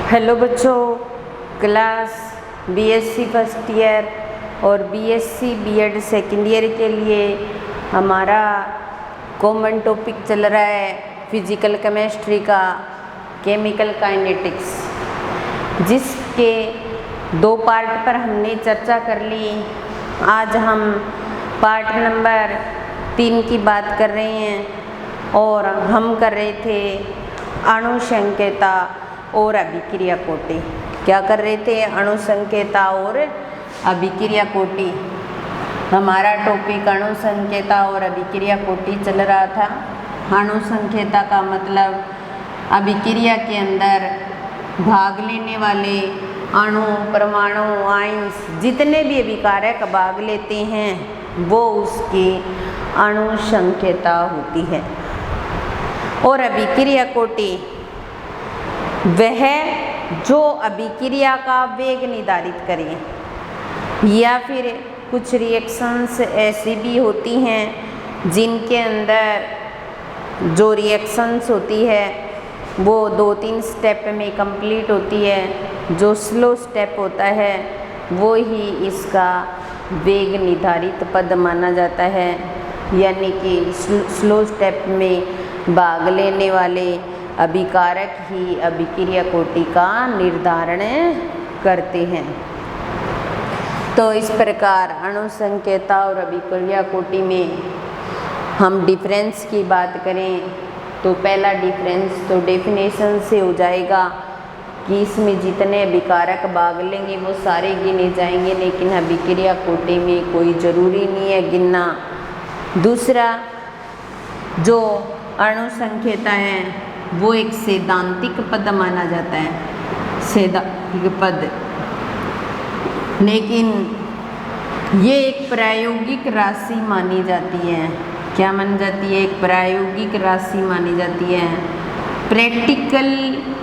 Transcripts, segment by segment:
Hello बच्चों, class BSc first year और BSc BEd second year के लिए हमारा कॉमन टॉपिक चल रहा है फिजिकल केमिस्ट्री का केमिकल काइनेटिक्स, जिसके दो पार्ट पर हमने चर्चा कर ली। आज हम पार्ट नंबर 3 की बात कर रहे हैं और हम कर रहे थे अणु संकेता और अभिक्रिया कोटि। क्या कर रहे थे? अणु संकेता और अभिक्रिया कोटि। हमारा टॉपिक अणु संकेता और अभिक्रिया कोटि चल रहा था। अणु संकेता का मतलब अभिक्रिया के अंदर भाग लेने वाले अणु, परमाणु, आयंस जितने भी अभिकारक भाग लेते हैं वो उसकी अणु संकेता होती है। और अभिक्रिया कोटि वह जो अभिक्रिया का वेग निर्धारित करें, या फिर कुछ रिएक्शंस ऐसी भी होती हैं जिनके अंदर जो रिएक्शंस होती है वो 2-3 स्टेप में कंप्लीट होती है। जो स्लो स्टेप होता है वो ही इसका वेग निर्धारित पद माना जाता है, यानी कि स्लो स्टेप में भाग लेने वाले अभिकारक ही अभिक्रिया कोटि का निर्धारण करते हैं। तो इस प्रकार अणु संकेता और अभिक्रिया कोटि में हम डिफरेंस की बात करें तो पहला डिफरेंस तो डेफिनेशन से हो जाएगा कि इसमें जितने अभिकारक भाग लेंगे वो सारे गिने जाएंगे, लेकिन अभिक्रिया कोटि में कोई ज़रूरी नहीं है गिनना। दूसरा, जो अणु संकेता है वो एक सैद्धांतिक पद माना जाता है, सैद्धांतिक पद, लेकिन ये एक प्रायोगिक राशि मानी जाती है। क्या मानी जाती है? एक प्रायोगिक राशि मानी जाती है। प्रैक्टिकल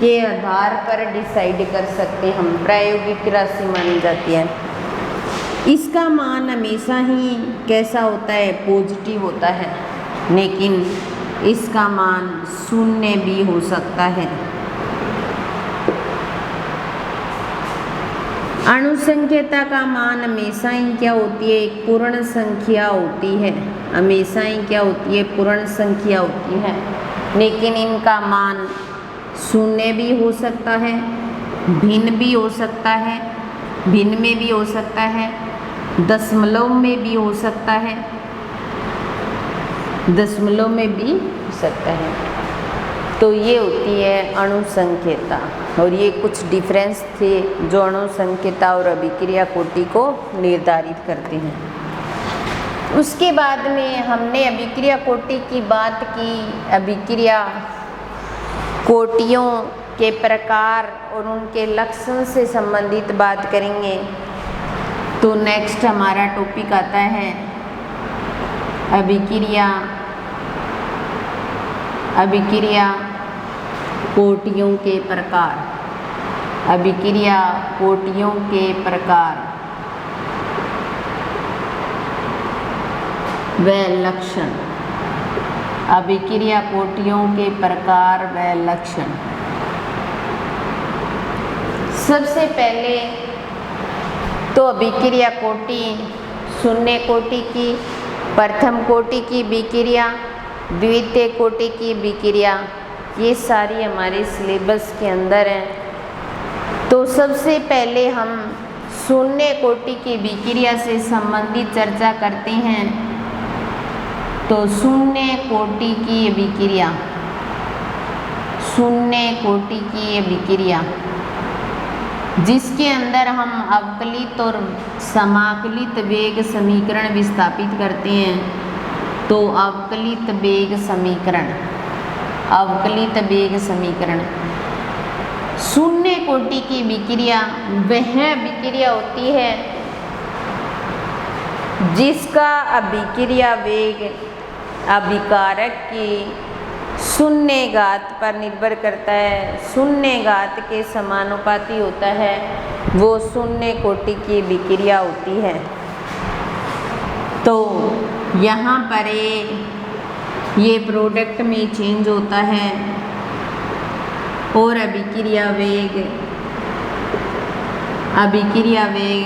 के आधार पर डिसाइड कर सकते हम, प्रायोगिक राशि मानी जाती है। इसका मान हमेशा ही कैसा होता है? पॉजिटिव होता है, लेकिन इसका मान शून्य भी हो सकता है। अणु संकेता का मान हमेशा ही क्या होती है? एक पूर्ण संख्या होती है। हमेशा ही क्या होती है? पूर्ण संख्या होती है, लेकिन इनका मान शून्य भी हो सकता है, भिन्न भी हो सकता है, भिन्न में भी हो सकता है, दशमलव में भी हो सकता है, दशमलव में भी हो सकता है। तो ये होती है अणु संकेता, और ये कुछ डिफरेंस थे जो अणु संकेता और अभिक्रिया कोटि को निर्धारित करते हैं। उसके बाद में हमने अभिक्रिया कोटि की बात की। अभिक्रिया कोटियों के प्रकार और उनके लक्षण से संबंधित बात करेंगे। तो नेक्स्ट हमारा टॉपिक आता है अभिक्रिया कोटियों के प्रकार। अभिक्रिया कोटियों के प्रकार व लक्षण। अभिक्रिया कोटियों के प्रकार व लक्षण। सबसे पहले तो अभिक्रिया कोटि शून्य कोटि की, प्रथम कोटि की विक्रिया, द्वितीय कोटि की विक्रिया, ये सारी हमारे सिलेबस के अंदर हैं। तो सबसे पहले हम शून्य कोटि की विक्रिया से संबंधित चर्चा करते हैं। तो शून्य कोटि की विक्रिया, शून्य कोटि की विक्रिया जिसके अंदर हम अवकलित और समाकलित वेग समीकरण विस्थापित करते हैं। तो अवकलित वेग समीकरण, अवकलित वेग समीकरण। शून्य कोटि की विक्रिया वह विक्रिया होती है जिसका अभिक्रिया वेग अभिकारक की शून्य घात पर निर्भर करता है, शून्य घात के समानुपाती होता है, वो शून्य कोटि की विक्रिया होती है। तो यहाँ पर ये प्रोडक्ट में चेंज होता है और अभिक्रिया वेग अभिक्रिया वेग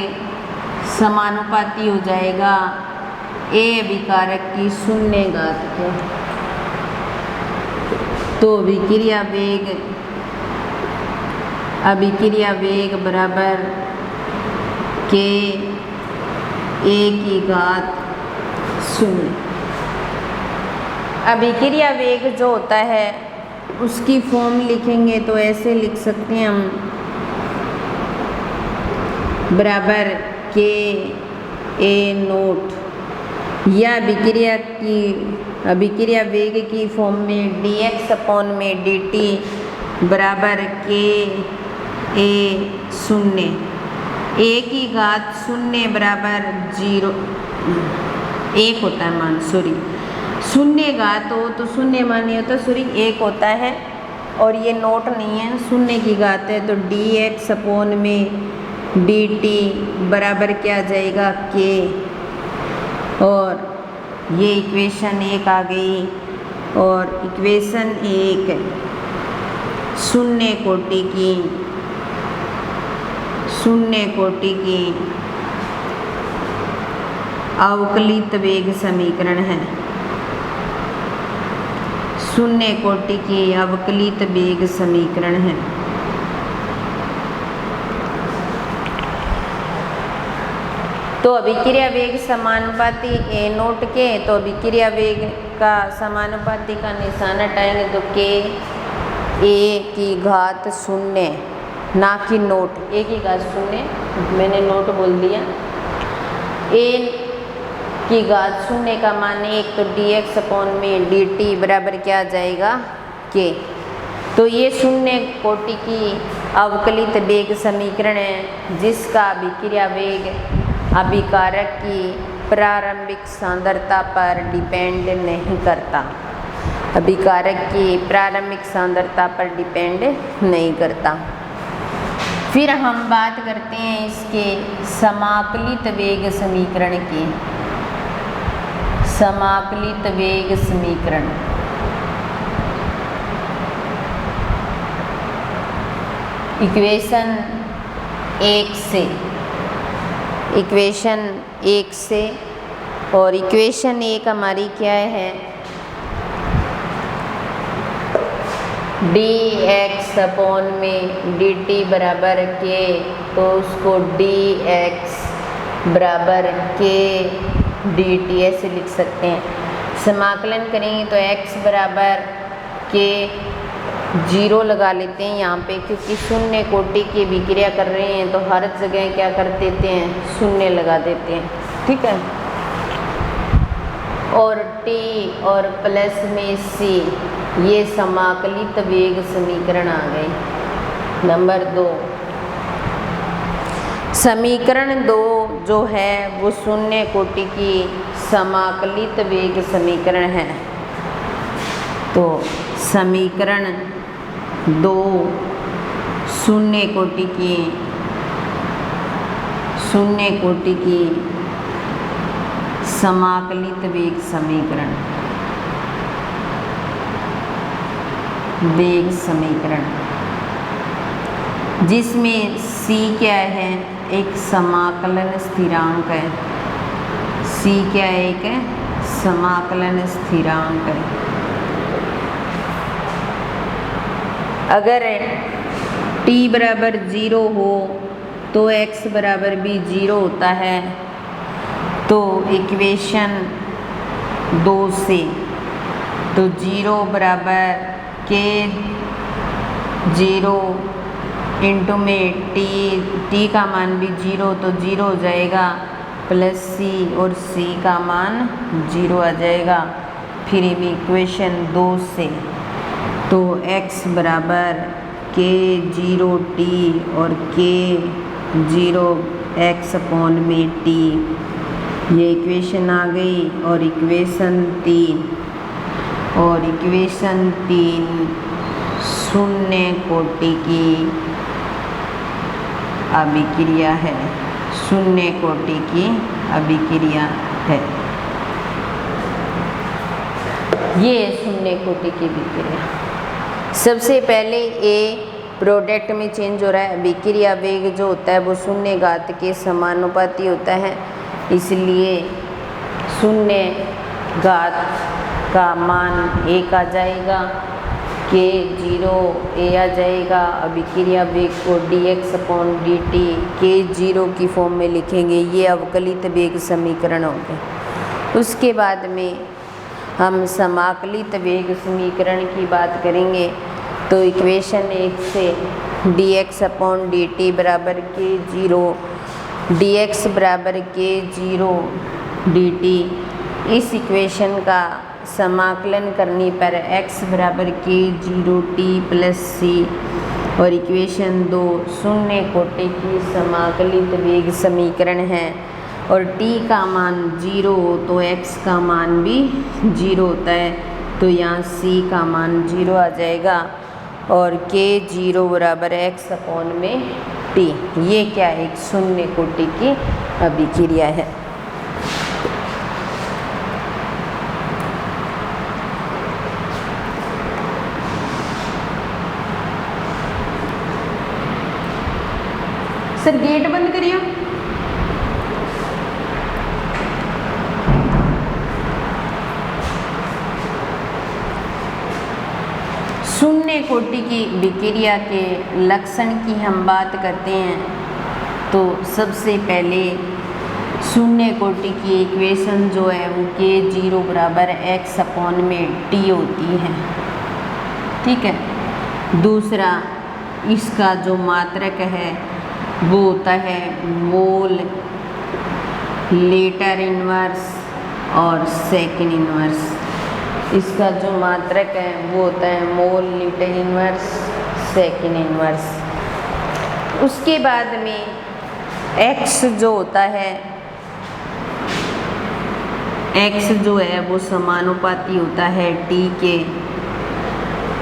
समानुपाती हो जाएगा ए अभिकारक की शून्य घात के। तो अभिक्रिया वेग बराबर के ए की घात शून्य। अभिक्रिया वेग जो होता है उसकी फॉर्म लिखेंगे तो ऐसे लिख सकते हैं हम, बराबर के ए नोट, या अभिक्रिया वेग की फॉर्म में dx अपॉन में dt बराबर के ए शून्य, ए की घात शून्य बराबर 0 1 होता है मान, सॉरी शून्य घात हो तो शून्य मान नहीं होता, सॉरी 1 होता है, और ये नोट नहीं है, शून्य की घात है, तो dx अपॉन में dt बराबर क्या आ जाएगा के, और ये इक्वेशन 1 आ गई। और इक्वेशन 1 शून्य कोटि की अवकलित वेग समीकरण है, शून्य कोटि की अवकलित वेग समीकरण है। तो अभिक्रिया वेग समानुपाती ए नोट के, तो अभिक्रिया वेग का समानुपाती का निशान हटाएंगे तो के ए की घात शून्य, ना कि नोट, ए की घात शून्य, मैंने नोट बोल दिया। ए की घात शून्य का मान 1, तो dx अपॉन में dt बराबर क्या आ जाएगा के। तो ये शून्य कोटि की अवकलित वेग समीकरण है जिसका अभिक्रिया वेग अभिकारक की प्रारंभिक सांद्रता पर डिपेंड नहीं करता, अभिकारक की प्रारंभिक सांद्रता पर डिपेंड नहीं करता। फिर हम बात करते हैं इसके समाकलित वेग समीकरण की। समाकलित वेग समीकरण, इक्वेशन 1 से, और इक्वेशन 1 हमारी क्या है, dx अपॉन में dt बराबर के, तो उसको dx बराबर के dt ऐसे लिख सकते हैं। समाकलन करेंगे तो x बराबर के 0 लगा लेते हैं यहाँ पे, क्योंकि शून्य कोटि की अभिक्रिया कर रहे हैं तो हर जगह क्या कर देते हैं, शून्य लगा देते हैं, ठीक है। और t और प्लस में c, ये समाकलित वेग समीकरण आ गए। नंबर 2, समीकरण 2 जो है वो शून्य कोटि की समाकलित वेग समीकरण है। तो समीकरण 2 शून्य कोटि की समाकलित वेग समीकरण, जिसमें c क्या है, एक समाकलन स्थिरांक है। c क्या है, एक समाकलन स्थिरांक है। अगर t बराबर 0 हो तो x बराबर भी 0 होता है। तो इक्वेशन 2 से, तो 0 बराबर के 0 इंटू में t का मान भी 0, तो 0 हो जाएगा, प्लस c, और c का मान 0 आ जाएगा। फिर इक्वेशन 2 से, तो x बराबर के 0t और के 0 x अपॉन में t, ये इक्वेशन आ गई। और इक्वेशन 3 शून्य कोटि की अभिक्रिया है, शून्य कोटि की अभिक्रिया है। ये शून्य कोटि की अभिक्रिया। सबसे पहले प्रोडक्ट में चेंज हो रहा है। अभिक्रिया वेग जो होता है वो शून्य घात के समानुपाती होता है, इसलिए शून्य घात का मान 1 आ जाएगा, k0 a आ जाएगा। अभिक्रिया वेग को dx/dt k0 की फॉर्म में लिखेंगे। ये अवकलित वेग समीकरण हो गए। उसके बाद में हम समाकलित वेग समीकरण की बात करेंगे। तो इक्वेशन 1 से dx/dt बराबर k0 dx बराबर k0 dt, इस इक्वेशन का समाकलन करने पर x बराबर k0 t प्लस c और इक्वेशन 2 शून्य कोटि की समाकलित वेग समीकरण है और t का मान 0 हो तो x का मान भी 0 होता है, तो यहाँ c का मान 0 आ जाएगा और k0 बराबर x/t। ये क्या है? एक शून्य कोटि की अभिक्रिया है। सर गेट बंद करिए। शून्य कोटि की विक्रिया के लक्षण की हम बात करते हैं तो सबसे पहले शून्य कोटि की इक्वेशन जो है वो k0 बराबर x/t होती है, ठीक है। दूसरा, इसका जो मात्रक है वो होता है मोल, लेटर इन्वर्स और सेकंड इन्वर्स। इसका जो मात्रक है वो होता है मोल, लेटर इन्वर्स, सेकंड इन्वर्स। उसके बाद में x जो होता है, x जो है वो समानुपाती होता है t के।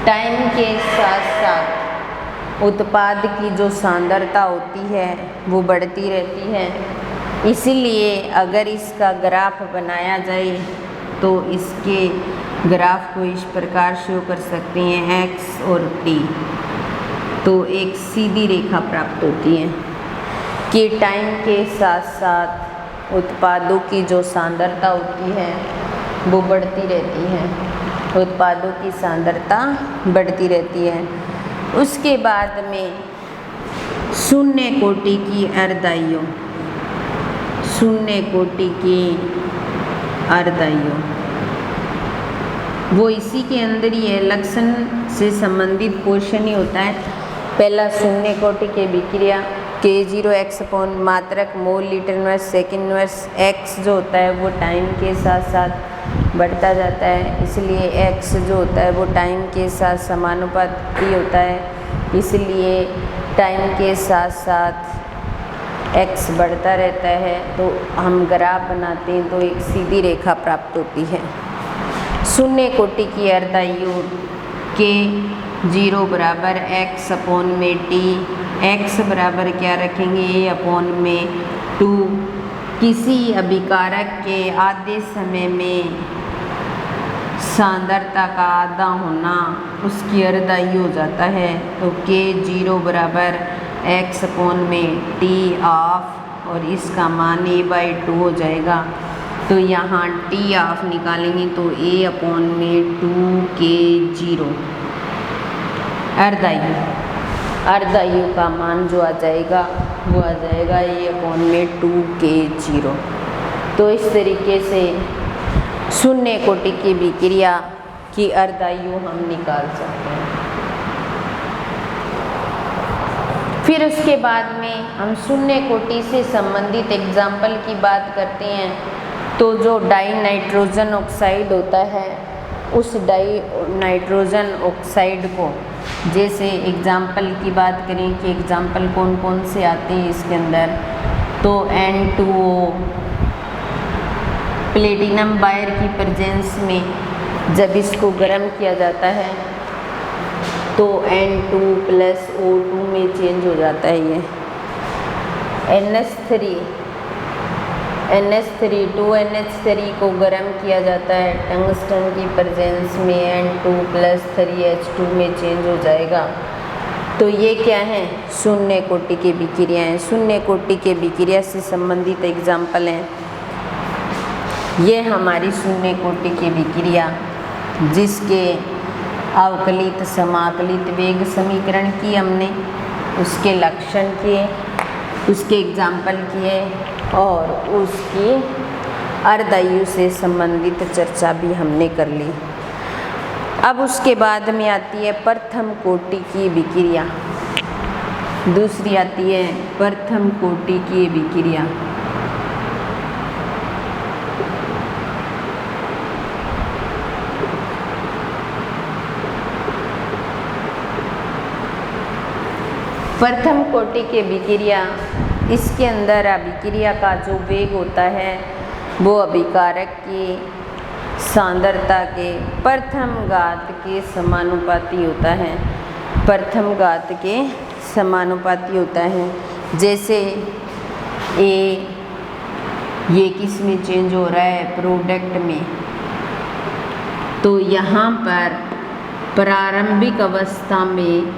टाइम के साथ साथ उत्पाद की जो सांद्रता होती है वो बढ़ती रहती है, इसीलिए अगर इसका ग्राफ बनाया जाए तो इसके ग्राफ को इस प्रकार शो कर सकते हैं x और t। तो एक सीधी रेखा प्राप्त होती है कि टाइम के साथ साथ उत्पादों की जो सांद्रता होती है वो बढ़ती रहती है, उत्पादों की सांद्रता बढ़ती रहती है। उसके बाद में शून्य कोटि की अर्धाइयों, शून्य कोटि की अर्धाइयों वो इसी के अंदर ही है, लक्षण से संबंधित पोर्शन ही होता है। पहला शून्य कोटि के विक्रिया k0 x/ मात्रक मोल, litre inverse, second inverse. x जो होता है वो टाइम के साथ साथ बढ़ता जाता है, इसलिए x जो होता है वो टाइम के साथ समानुपाती होता है, इसलिए टाइम के साथ साथ x बढ़ता रहता है। तो हम ग्राफ बनाते हैं तो एक सीधी रेखा प्राप्त होती है। शून्य कोटि की अर्धाइयों k0 बराबर x/t, x बराबर क्या रखेंगे a/2। किसी अभिकारक के आधे समय में सांद्रता का आधा होना उसकी अर्धाई हो जाता है, तो k0 बराबर x/t ऑफ और इसका मान a/2 हो जाएगा। तो यहाँ t ऑफ निकालेंगे तो a/2 k0 अर्धायु का मान जो आ जाएगा वो आ जाएगा a/2 k0। तो इस तरीके से शून्य कोटि की विक्रिया की अर्धायु हम निकाल सकते हैं। फिर उसके बाद में हम शून्य कोटि से संबंधित एग्जाम्पल की बात करते हैं। तो जो डाई नाइट्रोजन ऑक्साइड होता है उस डाई नाइट्रोजन ऑक्साइड को, जैसे एग्जाम्पल की बात करें कि एग्जाम्पल कौन कौन से आते हैं इसके अंदर, तो N2O प्लेटिनम बायर की प्रेजेंस में जब इसको गर्म किया जाता है तो N2 प्लस O2 में चेंज हो जाता है। ये NH3 2NH3 को गर्म किया जाता है टंगस्टन की प्रेजेंस में N2 प्लस 3H2 में चेंज हो जाएगा। तो ये क्या है, शून्य कोटि की विक्रिया है। शून्य कोटि के विक्रिया से संबंधित एग्जाम्पल हैं। ये हमारी शून्य कोटि की विक्रिया जिसके अवकलित समाकलित वेग समीकरण की हमने, उसके लक्षण किए, उसके एग्जाम्पल किए और उसकी अर्धायु से संबंधित चर्चा भी हमने कर ली। अब उसके बाद में आती है प्रथम कोटि की विक्रिया। दूसरी आती है प्रथम कोटि की विक्रिया। प्रथम कोटि के विक्रिया, इसके अंदर अभिक्रिया का जो वेग होता है वो अभिकारक की सांद्रता के प्रथम घात के समानुपाती होता है। प्रथम घात के समानुपाती होता है। जैसे ये किस में चेंज हो रहा है, प्रोडक्ट में। तो यहाँ पर प्रारंभिक अवस्था में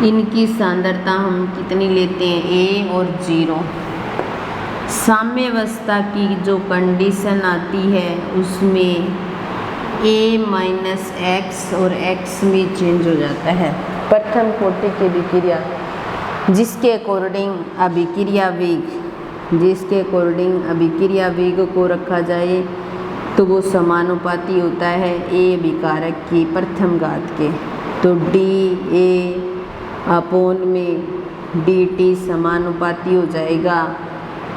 इनकी सांद्रता हम कितनी लेते हैं, A और 0। साम्यावस्था की जो कंडीशन आती है उसमें A माइनस एक्स और x में चेंज हो जाता है। प्रथम कोटि की विक्रिया जिसके अकॉर्डिंग अभिक्रिया वेग को रखा जाए तो वो समानुपाती होता है A अभिकारक की प्रथम घात के। तो dA अपोन में dt समानुपाती हो जाएगा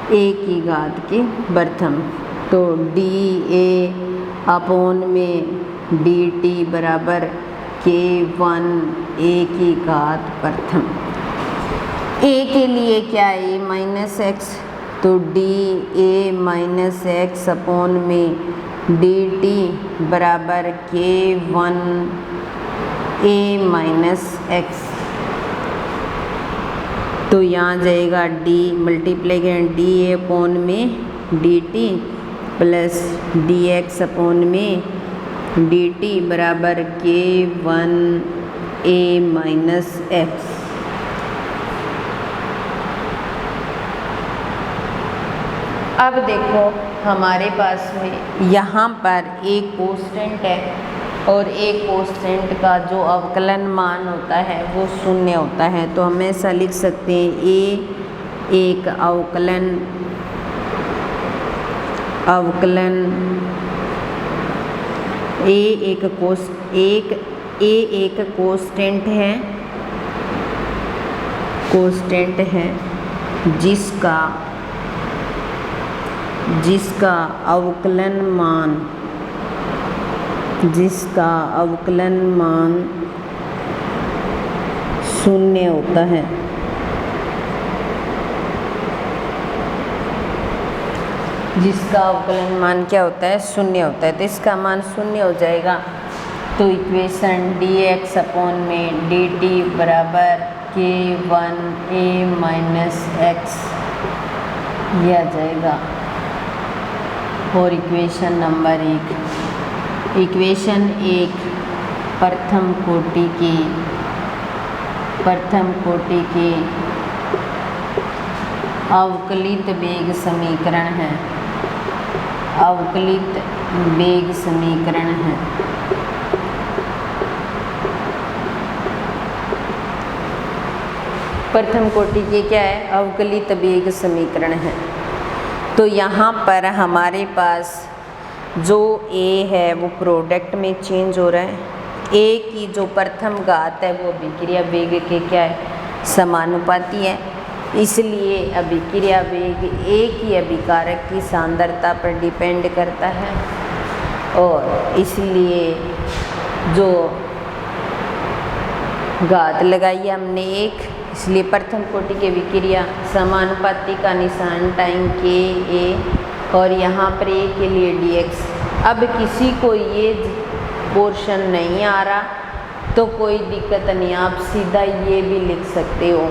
A की घात के प्रथम। तो dA अपोन में dt बराबर K1 A की घात प्रथम। A के लिए क्या है, माइनस एक्स, तो dA माइनस एक्स अपोन में dt बराबर K1 A माइनस एक्स। तो यहाँ जाएगा d मल्टीप्लाई करें dA अपोन में dt प्लस dx अपोन में dt बराबर K1 A माइनस एक्स। अब देखो हमारे पास में यहाँ पर एक कांस्टेंट है और एक कांस्टेंट का जो अवकलन मान होता है वो शून्य होता है। तो हम ऐसा लिख सकते हैं A एक अवकलन A एक कांस्टेंट है जिसका अवकलन मान शून्य होता है। जिसका अवकलन मान क्या होता है, शून्य होता है। तो इसका मान शून्य हो जाएगा। तो इक्वेशन dx अपोन में dt बराबर K1 A माइनस एक्स यह आ जाएगा। और इक्वेशन नंबर 1, इक्वेशन 1 प्रथम कोटि की अवकलित वेग समीकरण है। प्रथम कोटि के क्या है, अवकलित वेग समीकरण है। तो यहाँ पर हमारे पास जो A है वो प्रोडक्ट में चेंज हो रहा है। A की जो प्रथम घात है वो अभिक्रिया वेग के क्या है, समानुपाती है। इसलिए अभिक्रिया वेग A की अभिकारक की सांद्रता पर डिपेंड करता है और इसलिए जो घात लगाई है हमने 1, इसलिए प्रथम कोटि के विक्रिया समानुपाती का निशान टाइम के A और यहाँ पर A के लिए dx। अब किसी को ये पोर्शन नहीं आ रहा तो कोई दिक्कत नहीं, आप सीधा ये भी लिख सकते हो।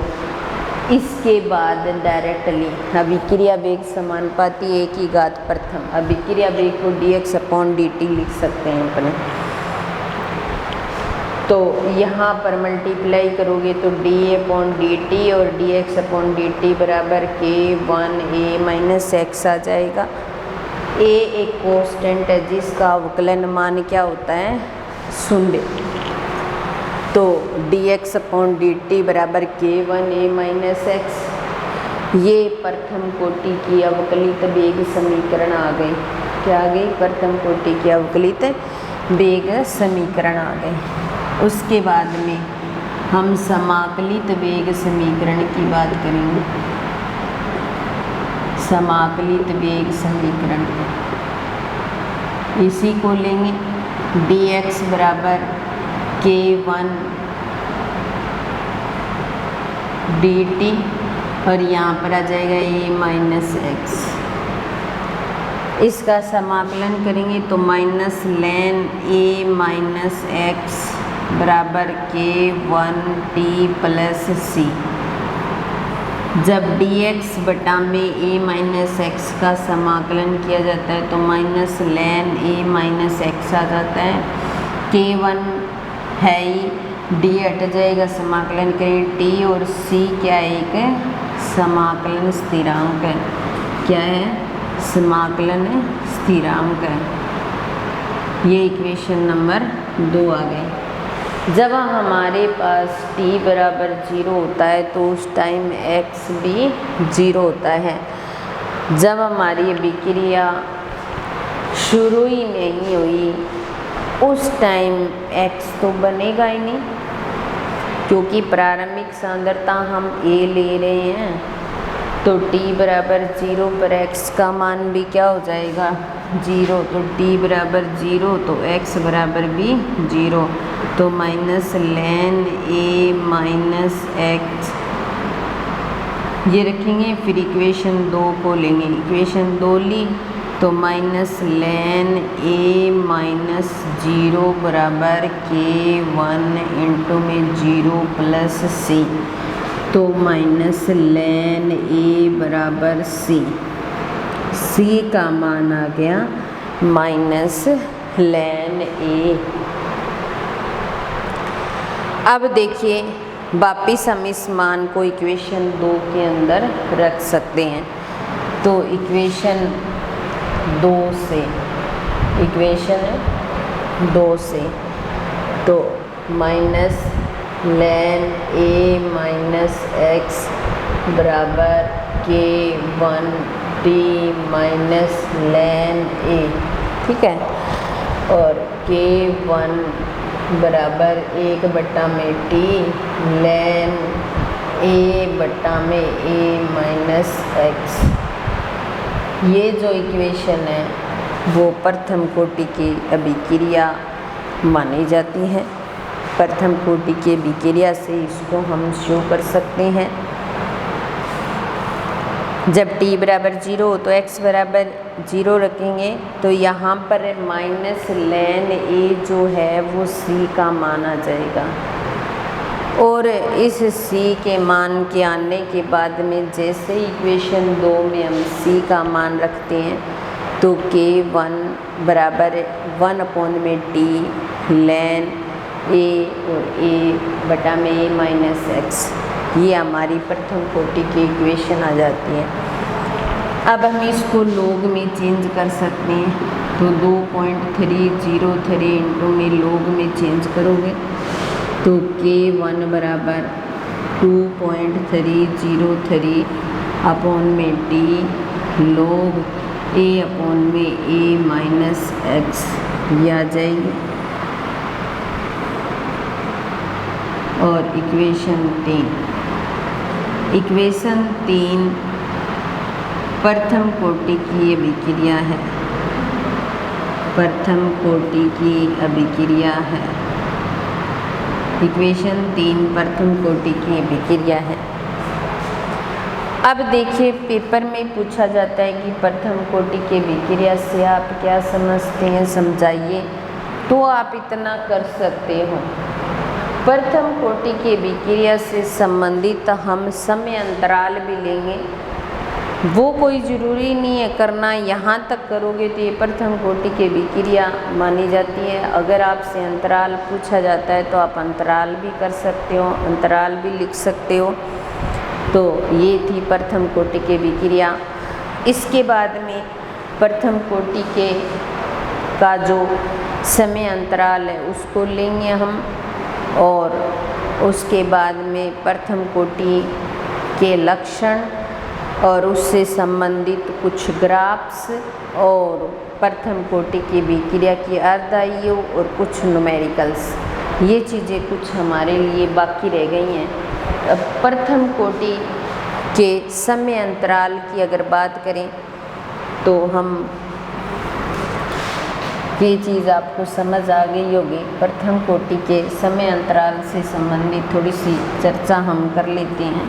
इसके बाद डायरेक्टली अभिक्रिया वेग समानुपाती A की घात प्रथम, अभिक्रिया वेग को dx अपॉन dt लिख सकते हैं अपने। तो यहाँ पर मल्टीप्लाई करोगे तो d/dt और dx/dt बराबर k1a-x आ जाएगा। a एक कांस्टेंट है जिसका अवकलन मान क्या होता है, 0। तो dx/dt बराबर k1a-x, ये प्रथम कोटि की अवकलित वेग समीकरण आ गई। क्या आ गई? प्रथम कोटि की अवकलित वेग समीकरण आ गई। उसके बाद में हम समाकलित वेग समीकरण की बात करेंगे। समाकलित वेग समीकरण इसी को लेंगे, dx बराबर k1 dt और यहाँ पर आ जाएगा a-x। इसका समाकलन करेंगे तो माइनस लेन a-x बराबर k1t प्लस c। जब dx बटा में a-x का समाकलन किया जाता है तो माइनस लेन a-x आ जाता है। k1 है ही, d हट जाएगा, समाकलन करें t और c क्या है, एक समाकलन स्थिरांक है। क्या है? समाकलन स्थिरांक है। ये इक्वेशन नंबर 2 आ गई। जब हमारे पास t बराबर 0 होता है तो उस टाइम x भी 0 होता है। जब हमारी अभिक्रिया शुरू ही नहीं हुई उस टाइम x तो बनेगा ही नहीं, क्योंकि प्रारंभिक सांद्रता हम a ले रहे हैं। तो t बराबर 0 पर x का मान भी क्या हो जाएगा, 0। तो t बराबर 0 तो x बराबर भी 0। तो माइनस लेन a-x ये रखेंगे। फिर इक्वेशन 2 को लेंगे। इक्वेशन 2 ली तो माइनस लेन a-0 बराबर k1 इंटू में 0 प्लस c। तो माइनस लेन a बराबर c, c का मान आ गया माइनस लेन a। अब देखिए वापिस हम इस मान को इक्वेशन 2 के अंदर रख सकते हैं। तो इक्वेशन 2 से, इक्वेशन 2 से तो माइनस लेन a-x बराबर k1t माइनस लेन a, ठीक है। और k1 बराबर 1 बटा में t लेन a बटा में a-x। ये जो इक्वेशन है वो प्रथम कोटि की अभिक्रिया मानी जाती है। प्रथम कोटि की अभिक्रिया से इसको हम शो कर सकते हैं। जब t बराबर 0 हो तो x बराबर 0 रखेंगे तो यहाँ पर माइनस लेन a जो है वो c का मान आ जाएगा। और इस c के मान के आने के बाद में जैसे इक्वेशन 2 में हम c का मान रखते हैं तो k1 बराबर 1/t लेन a और a बटा में a-x, ये हमारी प्रथम कोटि की इक्वेशन आ जाती है। अब हम इसको लॉग में चेंज कर सकते हैं। तो 2.303 इंटू में लॉग में चेंज करोगे तो k1 बराबर 2.303 अपॉन में t log a अपॉन में a-x ये आ जाएगी। और इक्वेशन 3 प्रथम कोटि की अभिक्रिया है। प्रथम कोटि की अभिक्रिया है। इक्वेशन 3 प्रथम कोटि की अभिक्रिया है। अब देखिए पेपर में पूछा जाता है कि प्रथम कोटि की अभिक्रिया से आप क्या समझते हैं, समझाइए। तो आप इतना कर सकते हो, प्रथम कोटि की अभिक्रिया से संबंधित हम समय अंतराल भी लेंगे। वो कोई ज़रूरी नहीं है करना, यहाँ तक करोगे तो ये प्रथम कोटि की विक्रिया मानी जाती है। अगर आपसे अंतराल पूछा जाता है तो आप अंतराल भी कर सकते हो, अंतराल भी लिख सकते हो। तो ये थी प्रथम कोटि की विक्रिया। इसके बाद में प्रथम कोटि के का जो समय अंतराल है उसको लेंगे हम, और उसके बाद में प्रथम कोटि के लक्षण और उससे संबंधित कुछ ग्राफ्स और प्रथम कोटि की विक्रिया की अर्धायु और कुछ न्यूमेरिकल्स, ये चीज़ें कुछ हमारे लिए बाकी रह गई हैं। अब प्रथम कोटि के समय अंतराल की अगर बात करें तो हम ये चीज़ आपको समझ आ गई होगी। प्रथम कोटि के समय अंतराल से संबंधित थोड़ी सी चर्चा हम कर लेते हैं।